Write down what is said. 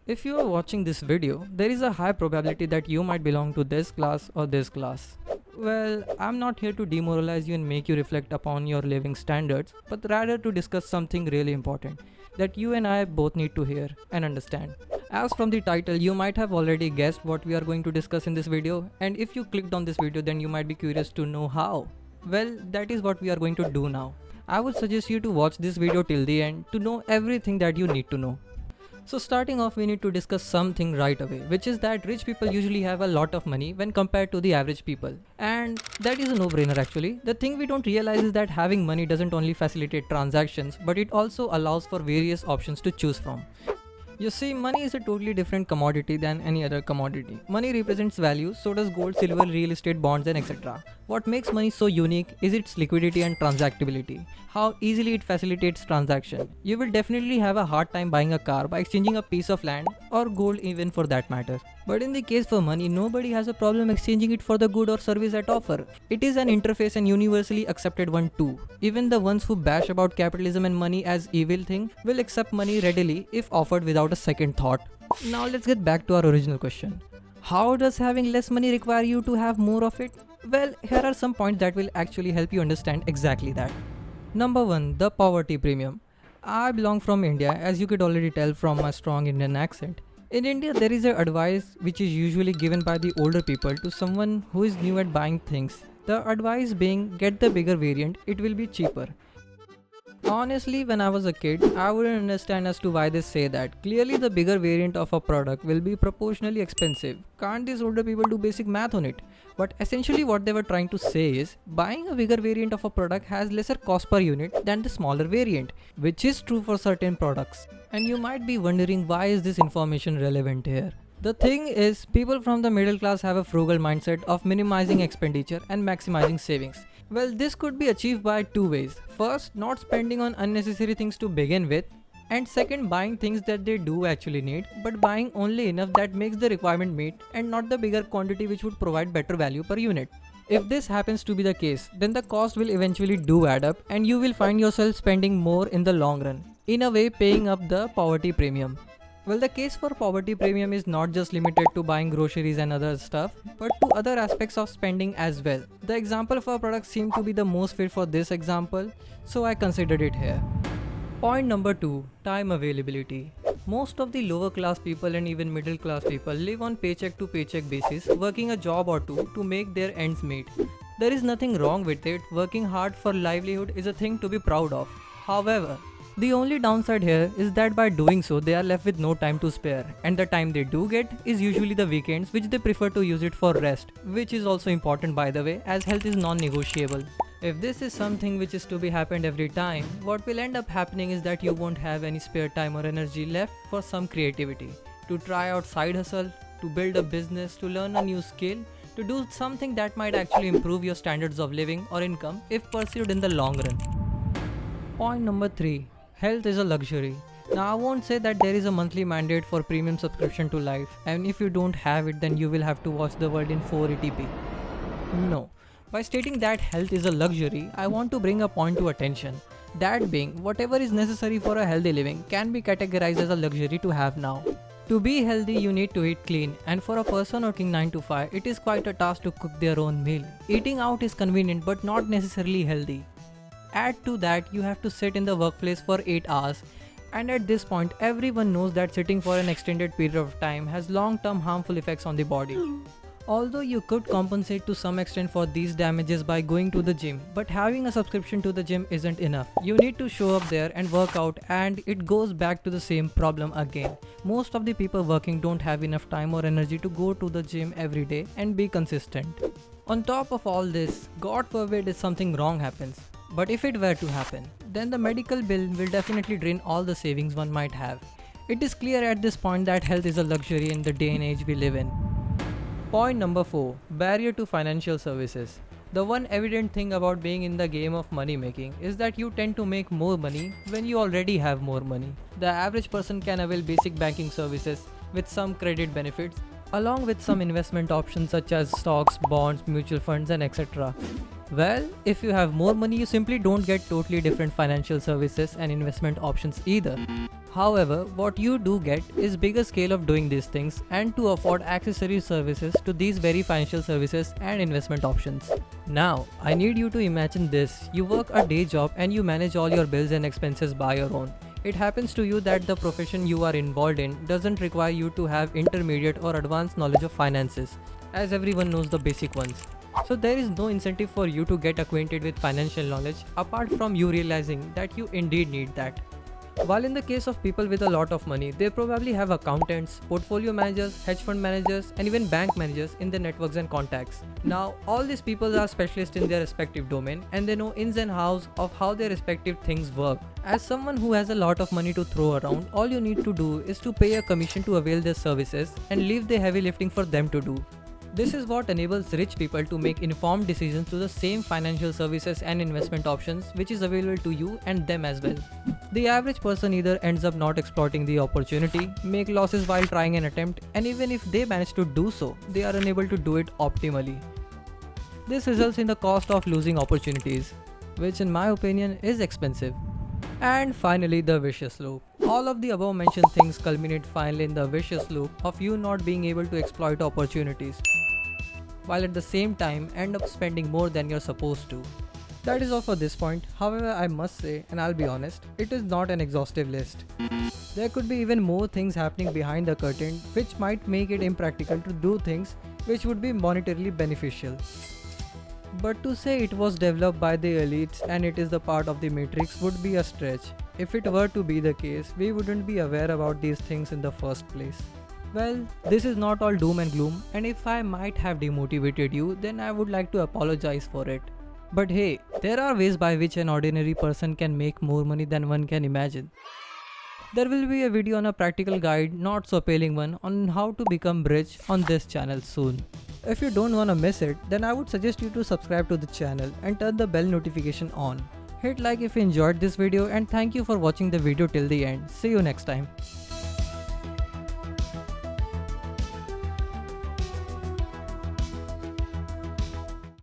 If you are watching this video, there is a high probability that you might belong to this class or this class. Well, I'm not here to demoralize you and make you reflect upon your living standards, but rather to discuss something really important that you and I both need to hear and understand. As from the title, you might have already guessed what we are going to discuss in this video, and if you clicked on this video, then you might be curious to know how. Well, that is what we are going to do now. I would suggest you to watch this video till the end to know everything that you need to know. So starting off, we need to discuss something right away, which is that rich people usually have a lot of money when compared to the average people. And that is a no-brainer actually. The thing we don't realize is that having money doesn't only facilitate transactions, but it also allows for various options to choose from. You see, money is a totally different commodity than any other commodity. Money represents value, so does gold, silver, real estate, bonds and etc. What makes money so unique is its liquidity and transactability. How easily it facilitates transaction. You will definitely have a hard time buying a car by exchanging a piece of land or gold even for that matter. But in the case for money, nobody has a problem exchanging it for the good or service at offer. It is an interface and universally accepted one too. Even the ones who bash about capitalism and money as evil thing will accept money readily if offered without a second thought. Now let's get back to our original question. How does having less money require you to have more of it? Well, here are some points that will actually help you understand exactly that. Number 1. The poverty premium. I belong from India, as you could already tell from my strong Indian accent. In India, there is a advice which is usually given by the older people to someone who is new at buying things. The advice being, get the bigger variant, it will be cheaper. Honestly, when I was a kid, I wouldn't understand as to why they say that. Clearly the bigger variant of a product will be proportionally expensive. Can't these older people do basic math on it? But essentially what they were trying to say is, buying a bigger variant of a product has lesser cost per unit than the smaller variant, which is true for certain products. And you might be wondering, why is this information relevant here? The thing is, people from the middle class have a frugal mindset of minimizing expenditure and maximizing savings. Well, this could be achieved by two ways. First, not spending on unnecessary things to begin with, and second, buying things that they do actually need, but buying only enough that makes the requirement meet and not the bigger quantity which would provide better value per unit. If this happens to be the case, then the cost will eventually do add up and you will find yourself spending more in the long run, in a way paying up the poverty premium. Well, the case for poverty premium is not just limited to buying groceries and other stuff, but to other aspects of spending as well. The example of our product seemed to be the most fit for this example, so I considered it here. Point number 2. Time availability. Most of the lower class people and even middle class people live on paycheck to paycheck basis, working a job or two to make their ends meet. There is nothing wrong with it. Working hard for livelihood is a thing to be proud of. However, the only downside here is that by doing so, they are left with no time to spare, and the time they do get is usually the weekends, which they prefer to use it for rest, which is also important by the way, as health is non-negotiable. If this is something which is to be happened every time, what will end up happening is that you won't have any spare time or energy left for some creativity, to try out side hustle, to build a business, to learn a new skill, to do something that might actually improve your standards of living or income if pursued in the long run. Point number 3. Health is a luxury. Now I won't say that there is a monthly mandate for premium subscription to life, and if you don't have it then you will have to watch the world in 480p. No. By stating that health is a luxury, I want to bring a point to attention. That being, whatever is necessary for a healthy living can be categorized as a luxury to have now. To be healthy, you need to eat clean, and for a person working 9 to 5, it is quite a task to cook their own meal. Eating out is convenient but not necessarily healthy. Add to that, you have to sit in the workplace for 8 hours, and at this point everyone knows that sitting for an extended period of time has long-term harmful effects on the body. Although you could compensate to some extent for these damages by going to the gym, but having a subscription to the gym isn't enough. You need to show up there and work out, and it goes back to the same problem again. Most of the people working don't have enough time or energy to go to the gym every day and be consistent. On top of all this, God forbid if something wrong happens. But if it were to happen, then the medical bill will definitely drain all the savings one might have. It is clear at this point that health is a luxury in the day and age we live in. Point number 4. Barrier to financial services. The one evident thing about being in the game of money making is that you tend to make more money when you already have more money. The average person can avail basic banking services with some credit benefits, along with some investment options such as stocks, bonds, mutual funds and etc. Well, if you have more money, you simply don't get totally different financial services and investment options either. However, what you do get is bigger scale of doing these things and to afford accessory services to these very financial services and investment options. Now, I need you to imagine this. You work a day job and you manage all your bills and expenses by your own. It happens to you that the profession you are involved in doesn't require you to have intermediate or advanced knowledge of finances, as everyone knows the basic ones. So there is no incentive for you to get acquainted with financial knowledge apart from you realizing that you indeed need that. While in the case of people with a lot of money, they probably have accountants, portfolio managers, hedge fund managers, and even bank managers in their networks and contacts. Now, all these people are specialists in their respective domain and they know ins and outs of how their respective things work. As someone who has a lot of money to throw around, all you need to do is to pay a commission to avail their services and leave the heavy lifting for them to do. This is what enables rich people to make informed decisions to the same financial services and investment options which is available to you and them as well. The average person either ends up not exploiting the opportunity, make losses while trying an attempt, and even if they manage to do so, they are unable to do it optimally. This results in the cost of losing opportunities, which in my opinion is expensive. And finally, the vicious loop. All of the above mentioned things culminate finally in the vicious loop of you not being able to exploit opportunities, while at the same time end up spending more than you're supposed to. That is all for this point. However, I must say, and I'll be honest, it is not an exhaustive list. There could be even more things happening behind the curtain which might make it impractical to do things which would be monetarily beneficial. But to say it was developed by the elites and it is the part of the matrix would be a stretch. If it were to be the case, we wouldn't be aware about these things in the first place. Well, this is not all doom and gloom, and if I might have demotivated you, then I would like to apologize for it. But hey, there are ways by which an ordinary person can make more money than one can imagine. There will be a video on a practical guide, not so appealing one, on how to become rich on this channel soon. If you don't wanna miss it, then I would suggest you to subscribe to the channel and turn the bell notification on. Hit like if you enjoyed this video and thank you for watching the video till the end. See you next time.